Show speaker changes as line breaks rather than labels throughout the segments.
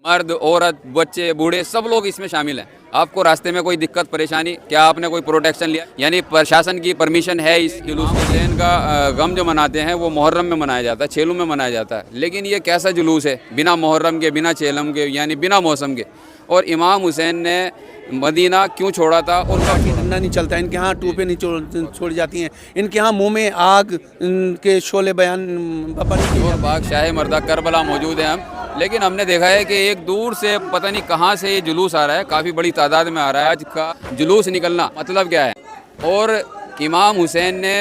मर्द, औरत, बच्चे, बूढ़े सब लोग इसमें शामिल हैं। आपको रास्ते में कोई दिक्कत परेशानी, क्या आपने कोई प्रोटेक्शन लिया? यानी प्रशासन की परमिशन है इस जुलूस में? हुसैन का गम जो मनाते हैं वो मुहर्रम में मनाया जाता है, चेलम में मनाया जाता है। लेकिन ये कैसा जुलूस है बिना मुहर्रम के, बिना चेलम के, यानी बिना मौसम के? और इमाम हुसैन ने मदीना क्यों छोड़ा था और कब छोड़ा?
धंधा नहीं चलता, इनके यहाँ टूपे नहीं छोड़ी जाती हैं, इनके यहाँ मुंह में आग के शोले बयान बपा नहीं किए
और
जाते।
बाग शाह मर्दा करबला मौजूद है हम, लेकिन हमने देखा है कि एक दूर से पता नहीं कहाँ से ये जुलूस आ रहा है, काफ़ी बड़ी तादाद में आ रहा है। आज का जुलूस निकलना मतलब क्या है और इमाम हुसैन ने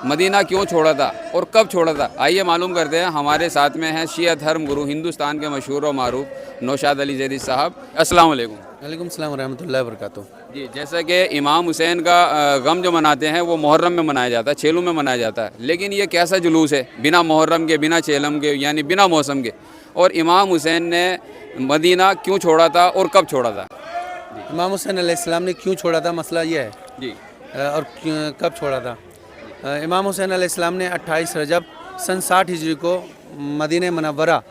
मदीना क्यों छोड़ा था और कब छोड़ा था? आइए मालूम करते हैं। हमारे साथ में हैं शिया धर्म गुरु, हिंदुस्तान के मशहूर और मारूफ नौशाद अली ज़ैदी साहब। अस्सलाम वालेकुम।
वालेकुम सलाम रहमतुल्लाहि व बरकातुहू।
जी, जैसा कि इमाम हुसैन का गम जो मनाते हैं वो मुहर्रम में मनाया जाता है, चेलम में मनाया जाता है। लेकिन ये कैसा जुलूस है बिना मुहर्रम के, बिना चेलम के, यानी बिना मौसम के? और इमाम हुसैन ने मदीना क्यों छोड़ा था और कब छोड़ा था?
इमाम हुसैन अलैहिस्सलाम ने क्यों छोड़ा था, मसला ये है
जी
और कब छोड़ा था। इमाम हुसैन अलैहिस्सलाम ने 28 रजब सन 60 हिजरी को मदीना मुनव्वरा,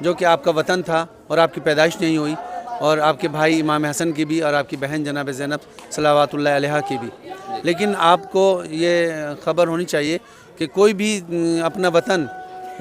जो कि आपका वतन था और आपकी पैदाइश नहीं हुई, और आपके भाई इमाम हसन की भी और आपकी बहन जनाब ज़ैनब सलावतुल्लाह अलैहा की भी। लेकिन आपको ये ख़बर होनी चाहिए कि कोई भी अपना वतन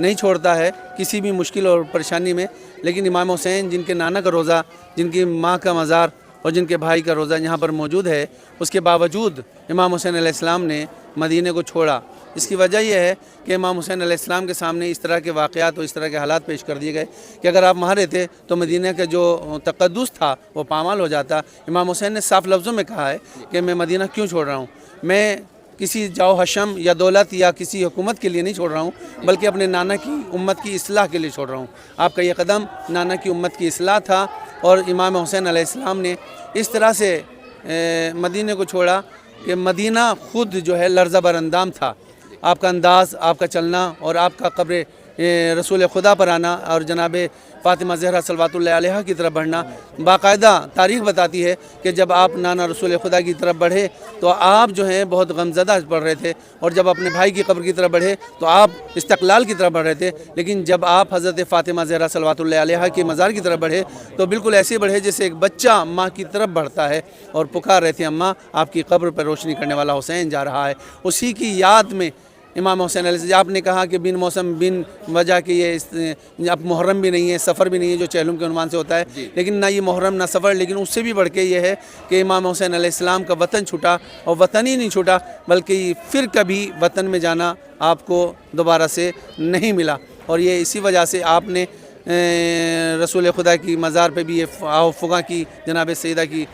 नहीं छोड़ता है किसी भी मुश्किल और परेशानी में। लेकिन इमाम हुसैन, जिनके नाना का रोज़ा, जिनकी माँ का मज़ार और जिनके भाई का रोज़ा यहाँ पर मौजूद है, उसके बावजूद इमाम हुसैन अलैहिस्सलाम ने मदीने को छोड़ा। इसकी वजह यह है कि इमाम हुसैन अलैहिस्सलाम के सामने इस तरह के वाक़यात और इस तरह के हालात पेश कर दिए गए कि अगर आप वहाँ रहते तो मदीने का जो तक़द्दुस था वो पामाल हो जाता। इमाम हुसैन ने साफ लफ्ज़ों में कहा है कि मैं मदीना क्यों छोड़ रहा हूँ, मैं किसी जाओ हशम या दौलत या किसी हुकूमत के लिए नहीं छोड़ रहा हूँ, बल्कि अपने नाना की उम्मत की इस्लाह के लिए छोड़ रहा हूँ। आपका ये कदम नाना की उम्मत की इस्लाह था और इमाम हुसैन अलैहिस्सलाम ने इस तरह से मदीने को छोड़ा कि मदीना ख़ुद जो है लर्ज़ा बरअंदाम था। आपका अंदाज़, आपका चलना और आपका कब्र रसूल खुदा पर आना और जनाब फ़ातिमा ज़हरा सल्लल्लाहु अलैहा की तरफ बढ़ना, बाकायदा तारीख़ बताती है कि जब आप नाना रसूल खुदा की तरफ बढ़े तो आप जो हैं बहुत गमज़दा पढ़ रहे थे, और जब अपने भाई की कब्र की तरफ बढ़े तो आप इस्तक़लाल की तरफ बढ़ रहे थे। लेकिन जब आप हज़रत फ़ातिमा ज़हरा सल्लल्लाहु अलैहा की मज़ार की तरफ बढ़े तो बिल्कुल ऐसे बढ़े जैसे एक बच्चा माँ की तरफ बढ़ता है और पुकार रहे थे, अम्मा आपकी कब्र पर रोशनी करने वाला हुसैन जा रहा है। उसी की याद में इमाम हुसैन अलैहि, आपने कहा कि बिन मौसम बिन वजह के ये अब मुहर्रम भी नहीं है, सफ़र भी नहीं है जो चेलम के उन्वान से होता है, लेकिन ना ये मुहर्रम ना सफ़र। लेकिन उससे भी बढ़ के ये है कि इमाम हुसैन अलैहिस्सलाम का वतन छूटा, और वतन ही नहीं छूटा बल्कि फिर कभी वतन में जाना आपको दोबारा से नहीं मिला। और ये इसी वजह से आपने रसूल खुदा की मज़ार पे भी, ये फ़ुक़ा की जनाब सईदा की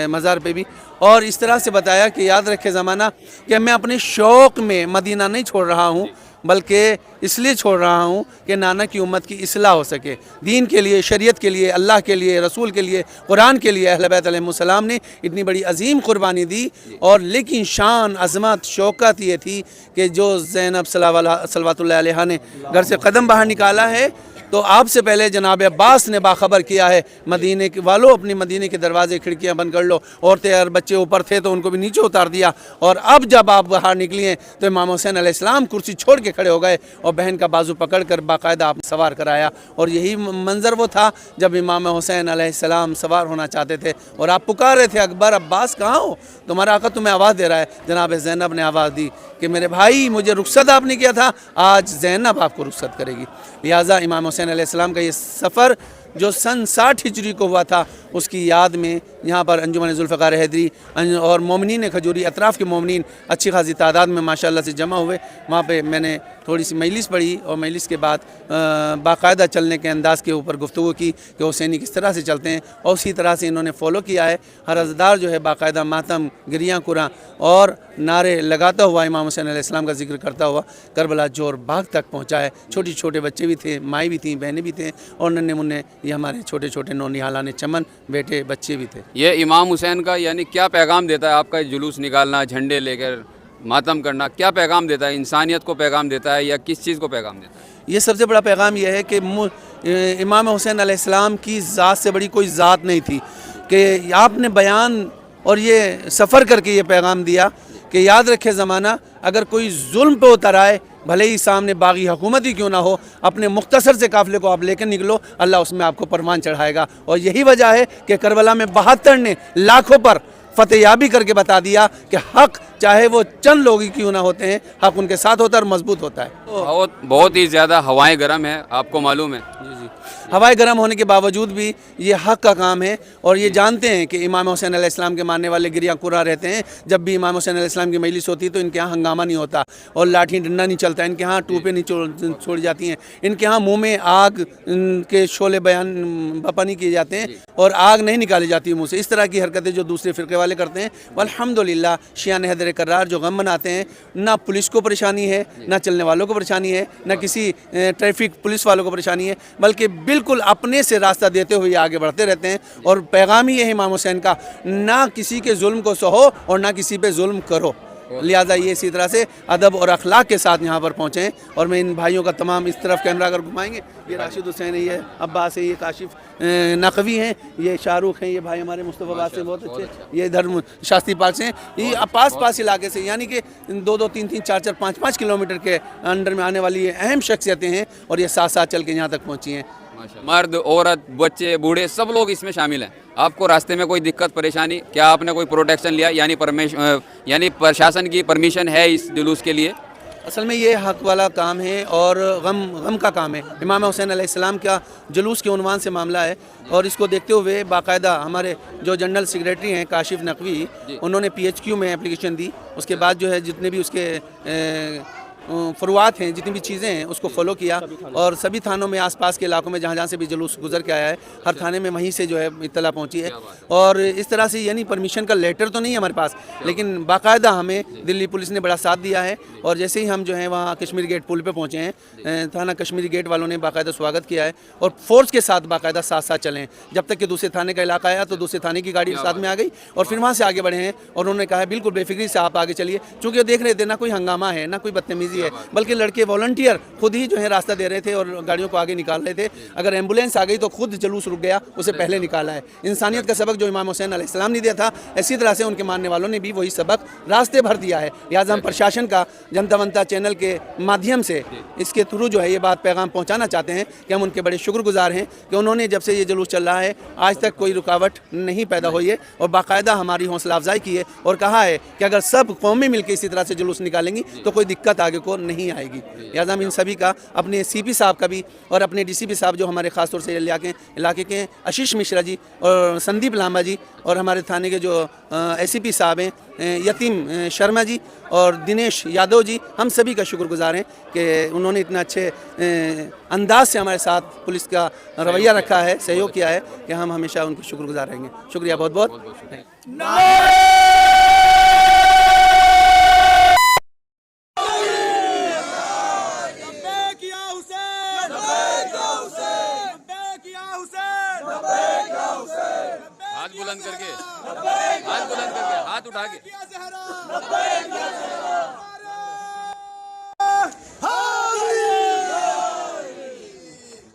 मज़ार पे भी, और इस तरह से बताया कि याद रखे ज़माना कि मैं अपने शौक़ में मदीना नहीं छोड़ रहा हूँ, बल्कि इसलिए छोड़ रहा हूँ कि नाना की उम्मत की इस्लाह हो सके, दीन के लिए, शरीयत के लिए, अल्लाह के लिए, रसूल के लिए, कुरान के लिए। अहले बैत अलैहिमुस्सलाम ने इतनी बड़ी अजीम कुर्बानी दी, और लेकिन शान, अज़मत, शौकत ये थी कि जो ज़ैनब सल्लल्लाहु अलैहा ने घर से कदम बाहर निकाला है तो आपसे पहले जनाब अब्बास ने बाखबर किया है, मदीने के वालों अपनी मदीने के दरवाजे खिड़कियां बंद कर लो। औरतें और बच्चे ऊपर थे तो उनको भी नीचे उतार दिया, और अब जब आप बाहर निकली हैं तो इमाम हुसैन अलैहिस्सलाम कुर्सी छोड़ के खड़े हो गए और बहन का बाजू पकड़ कर बाकायदा आप सवार कराया। और यही मंजर वो था जब इमाम हुसैन अलैहिस्सलाम सवार होना चाहते थे और आप पुकार रहे थे, अकबर अब्बास कहाँ हो, तुम्हारा आका तुम्हें आवाज़ दे रहा है। जनाब ज़ैनब ने आवाज़ दी कि मेरे भाई, मुझे रुखसत आपने किया था, आज ज़ैनब आपको रुखसत करेगी। लिहाजा इमाम हुसैन अलैहिस्सलाम का ये सफ़र जो सन 60 हिजरी को हुआ था, उसकी याद में यहाँ पर अंजुमन ज़ुल्फ़िकार हैदरी और मोमिनीन खजूरी, अतराफ़ के मोमिनीन अच्छी खासी तादाद में माशाअल्लाह से जमा हुए। वहाँ पे मैंने थोड़ी सी मजलिस पढ़ी और मजलिस के बाद बाकायदा चलने के अंदाज़ के ऊपर गुफ्तगू की कि हुसैनी किस तरह से चलते हैं, और उसी तरह से इन्होंने फॉलो किया है। हर अज़दार जो है बाकायदा मातम, गिरियाँ कुरां और नारे लगाता हुआ इमाम हुसैन अलैहिस्सलाम का जिक्र करता हुआ करबला जोर बाग तक पहुँचा है। छोटे छोटे बच्चे भी थे, माएँ भी थीं, बहनें भी थे, और नन्हे मुन्ने ये हमारे छोटे छोटे नौनिहालाने चमन बेटे बच्चे भी थे।
ये इमाम हुसैन का यानी क्या पैगाम देता है आपका जुलूस निकालना, झंडे लेकर मातम करना, क्या पैगाम देता है? इंसानियत को पैगाम देता है या किस चीज़ को पैगाम देता है?
ये सबसे बड़ा पैगाम यह है कि इमाम हुसैन अलैहिस्सलाम की ज़ात से बड़ी कोई ज़ात नहीं थी, कि आपने बयान और ये सफ़र करके ये पैगाम दिया कि याद रखे ज़माना, अगर कोई जुल्म पे उतर आए भले ही सामने बागी हुकूमत ही क्यों ना हो, अपने मुख्तसर से काफ़िले को आप लेकर निकलो, अल्लाह उसमें आपको परमान चढ़ाएगा। और यही वजह है कि करबला में 72 ने लाखों पर फतेहयाबी करके बता दिया कि हक़ चाहे वो चंद लोग ही क्यों ना होते हैं, हक़ उनके साथ होता है और मजबूत होता है।
बहुत ही ज़्यादा हवाएं गर्म है, आपको मालूम है।
जी। हवाएं गर्म होने के बावजूद भी ये हक़ का काम है और ये जानते हैं कि इमाम हुसैन अलैहिस्सलाम के मानने वाले गिरिया कुरा रहते हैं। जब भी इमाम हुसैन अलैहिस्सलाम की मजलिस होती है तो इनके यहाँ हंगामा नहीं होता और लाठी डंडा नहीं चलता, इनके यहाँ टूपें नहीं छोड़ी जाती हैं, इनके यहाँ मुँह में आग के शोले बयान बपा नहीं किए जाते हैं और आग नहीं निकाली जाती है मुँह से। इस तरह की हरकतें जो दूसरे फ़िरक़े वाले करते हैं, अल्हम्दुलिल्लाह शिया हैदर करार जो गम मनाते हैं, ना पुलिस को परेशानी है, ना चलने वालों को परेशानी है, ना किसी ट्रैफिक पुलिस वालों को परेशानी है, बल्कि बिल्कुल अपने से रास्ता देते हुए आगे बढ़ते रहते हैं। और पैगाम ही है इमाम हुसैन का, ना किसी के जुल्म को सहो और ना किसी पे जुल्म करो। लिहाजा ये इसी तरह से अदब और अखलाक के साथ यहाँ पर पहुँचे हैं। और मैं इन भाइयों का तमाम, इस तरफ कैमरा अगर घुमाएंगे, ये राशिद हुसैन है, ये अब्बास है, ये काशिफ नकवी हैं, ये शाहरुख हैं, ये भाई हमारे मुस्तफ़ा अब्बास से बहुत अच्छे, ये इधर शास्त्री पार्क से हैं, ये पास इलाके से, यानी कि 2-2, 3-3, 4-4, 5-5 किलोमीटर के अंडर में आने वाली ये अहम शख्सियतें हैं और ये साथ साथ चल के यहाँ तक पहुँची हैं।
मर्द, औरत, बच्चे, बूढ़े सब लोग इसमें शामिल हैं। आपको रास्ते में कोई दिक्कत परेशानी, क्या आपने कोई प्रोटेक्शन लिया, यानी प्रशासन की परमिशन है इस जुलूस के लिए?
असल में ये हक़ वाला काम है और गम का काम है। इमाम हुसैन अलैहिस्सलाम का जुलूस के उन्वान से मामला है और इसको देखते हुए बाकायदा हमारे जो जनरल सेक्रेटरी हैं काशिफ नकवी, उन्होंने PHQ में एप्लीकेशन दी। उसके बाद जो है जितने भी उसके फ़ुरुआत हैं, जितनी भी चीज़ें हैं, उसको फॉलो किया और सभी थानों में, आसपास के इलाकों में जहाँ जहाँ से भी जुलूस गुजर के आया है, हर थाने में वहीं से जो है इत्तला पहुँची है। और इस तरह से यानी परमिशन का लेटर तो नहीं है हमारे पास, लेकिन बाकायदा हमें दिल्ली पुलिस ने बड़ा साथ दिया है। और जैसे ही हम जो है वहाँ कश्मीरी गेट पुल पे पहुँचे हैं, थाना कश्मीरी गेट वालों ने बाकायदा स्वागत किया है और फोर्स के साथ बाकायदा साथ साथ चले हैं। जब तक कि दूसरे थाने का इलाका आया तो दूसरे थाने की गाड़ी साथ में आ गई और फिर वहाँ से आगे बढ़े हैं और उन्होंने कहा बिल्कुल बेफिक्री से आप आगे चलिए, चूँकि देख रहे थे ना कोई हंगामा है, ना कोई बदतमीजी है, बल्कि लड़के वॉलंटियर खुद ही जो है रास्ता दे रहे थे और गाड़ियों को आगे निकाल रहे थे। अगर एम्बुलेंस आ गई तो खुद जुलूस रुक गया, उसे पहले निकाला है। इंसानियत का सबक जो इमाम हुसैन अलैहिस्सलाम ने दिया था, इसी तरह से उनके मानने वालों ने भी वही सबक रास्ते भर दिया है। लिहाजा हम प्रशासन का जनता वंता चैनल के माध्यम से इसके थ्रू जो है ये बात पैगाम पहुँचाना चाहते हैं कि हम उनके बड़े शुक्रगुजार हैं कि उन्होंने जब से ये जुलूस चल रहा है आज तक कोई रुकावट नहीं पैदा हुई है और बाकायदा हमारी हौसला अफजाई की है और कहा है कि अगर सब कौमें मिलकर इसी तरह से जुलूस निकालेंगी तो कोई दिक्कत आगे को नहीं आएगी। लिहाजा हम इन सभी का, अपने CP साहब का भी और अपने DCP साहब जो हमारे ख़ास तौर से इलाके के आशीष मिश्रा जी और संदीप लांबा जी और हमारे थाने के जो ACP साहब हैं यतीम शर्मा जी और दिनेश यादव जी, हम सभी का शुक्रगुजार हैं कि उन्होंने इतना अच्छे अंदाज से हमारे साथ पुलिस का रवैया रखा है, सहयोग किया है कि हम हमेशा उनको शुक्रगुजार रहेंगे। शुक्रिया बहुत बहुत।
हाथ बुलंद करके, हाथ उठा के